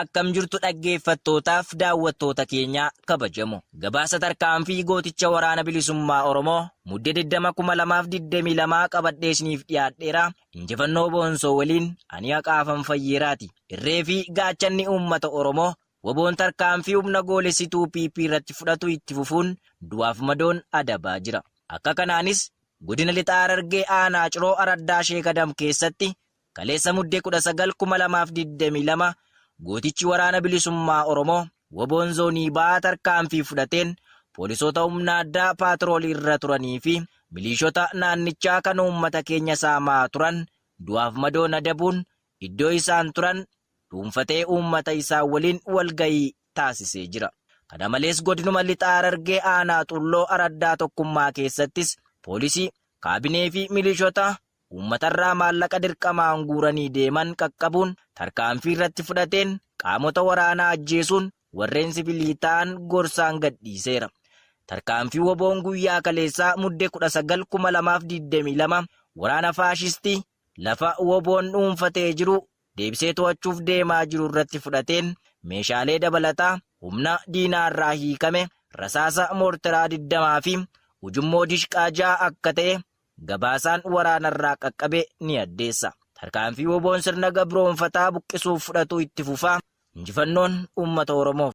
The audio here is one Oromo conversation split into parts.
akkam jirtu dhaggeeffattootaaf daawwattoota keenya kabajamoo. Gabaasa tarkaanfii gooticha waraana bilisummaa Oromoo muddee 2022 qabadhee isiniif dhiyaadheera. Injifannoo boonsoo waliin ani Haqaafam Fayyeeraati. Irree fi gaachanni uummata Oromoo waboon tarkaanfii humna goolessituu PP irratti fudhatu itti fufuun du'aaf madoon adabaa jira. Akka kanaanis godina lixaa Harargee aanaa Ciroo Araddaa Sheekadam keessatti kaleessa muddee 19/2022 gootichi waraana bilisummaa Oromoo waboon zoonii ba'aa tarkaanfii fudhateen poolisoota humna addaa paatroolii irra turanii fi miliishota naannichaa kan uummata keenya saamaa turan du'aaf madoon adabuun iddoo isaan turan dhuunfatee uummata isaa waliin walgayii taasisee jira. Kana malees godinuma lixaa Harargee aanaa Xulloo Araddaa Tokkummaa keessattis poolisii, kaabinee fi miliishota uummatarraa maallaqa dirqamaan guuranii deeman qaqqabuun tarkaanfii irratti fudhateen qaamota waraanaa ajjeesuun warreen siviilii ta'an gorsaan gadhiiseera. Tarkaanfii waboon guyyaa kaleessaa muddee 19/2022 waraana faashistii lafa waboon dhuunfatee jiru deebisee to'achuuf deemaa jiru irratti fudhateen meeshaalee dabalataa humna diinaarraa hiikame rasaasa moortaraa 20 fi ujummoo dishqaa 6 akka ta'e gabaasaan waraanarraa qaqqabe ni addeessa. Tarkaanfii waboon sirna gabroonfataa buqqisuuf fudhatu itti fufaa. Injifannoon uummata Oromoof.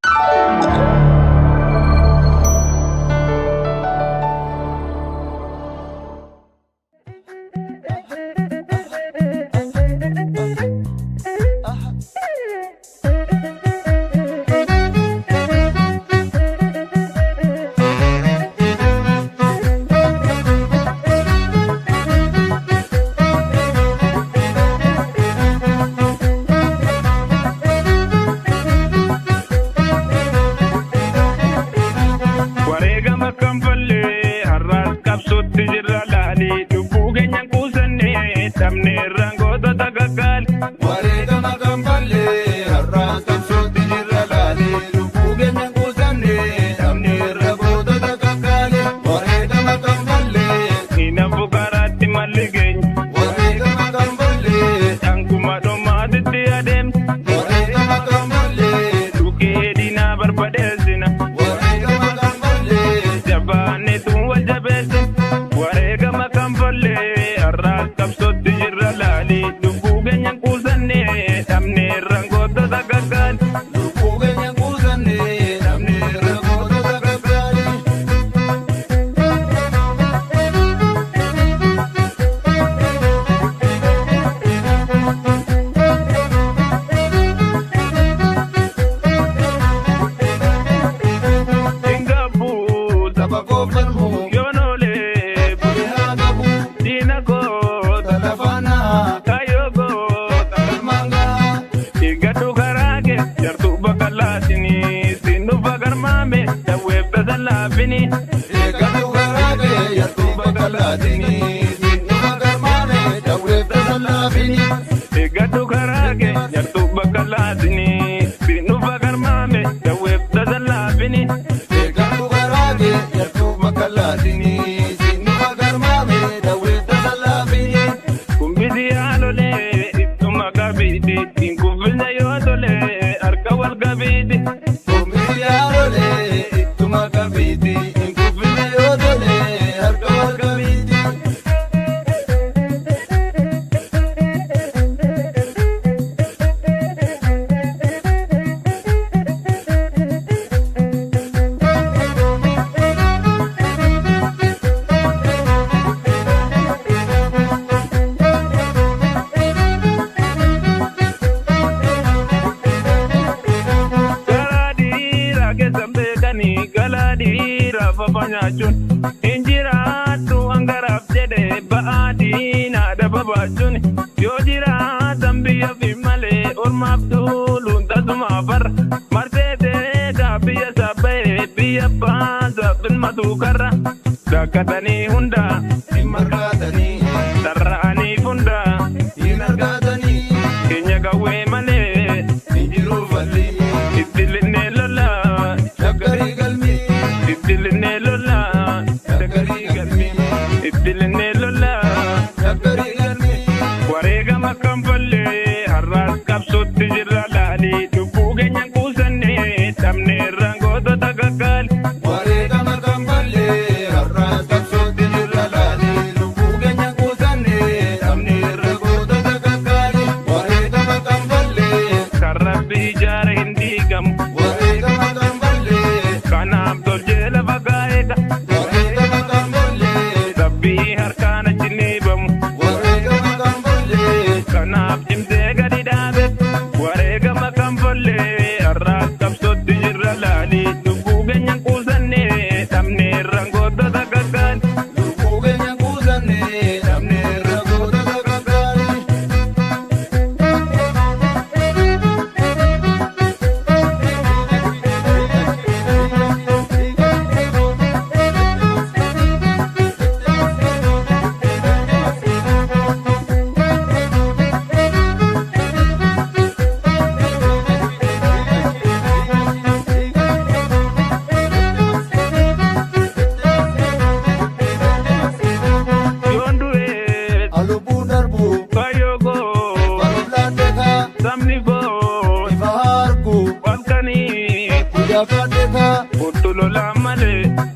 Wareegama kan fallee har'aas qabsootti jirra laalii lubbuu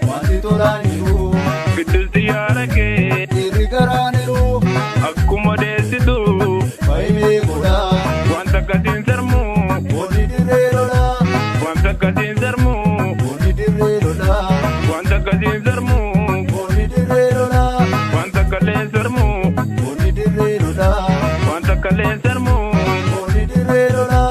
wanti tolaaniru gidduutti yaadakee irri garaaniru akkuma deessitu fayyimee godha wanta akkasiin sarmu boonni dirree lola wanta akkasiin sarmu boonni dirree lola wanta akkasiin sarmu boonni dirree lola wanta akkaleen sarmu boonni dirree lola wanta akkaleen sarmu boonni dirree lola.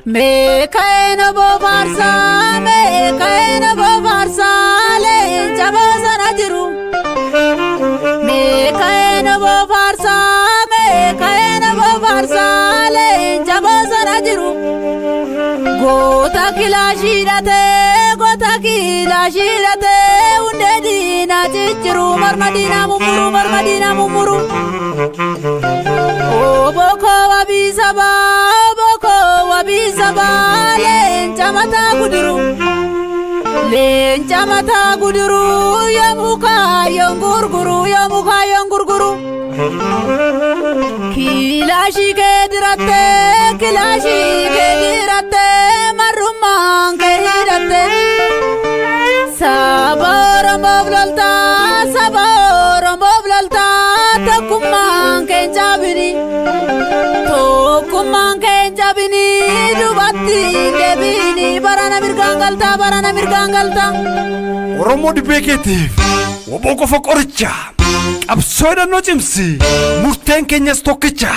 Mekaena bofarsa, mekaena bofarsa, leenca bosona jiru. Mekaena bofarsa, mekaena bofarsa, leenca bosona jiru. Goota kilaashidhate, hunde diina cicciru, marmadina mummuru. Oboko wabisaba. Bisaba leenca mataa guduru yamuka yongurguru kilashi ke diratte marumman ke hiratte sabaram boblalta takkumman ke jabini dubatti deebini barana mirgaangalta Oromoo dibbee keetiif obbo qofa qoricha qabsoo hidhannoo cimsi murteen keenyas tokkicha.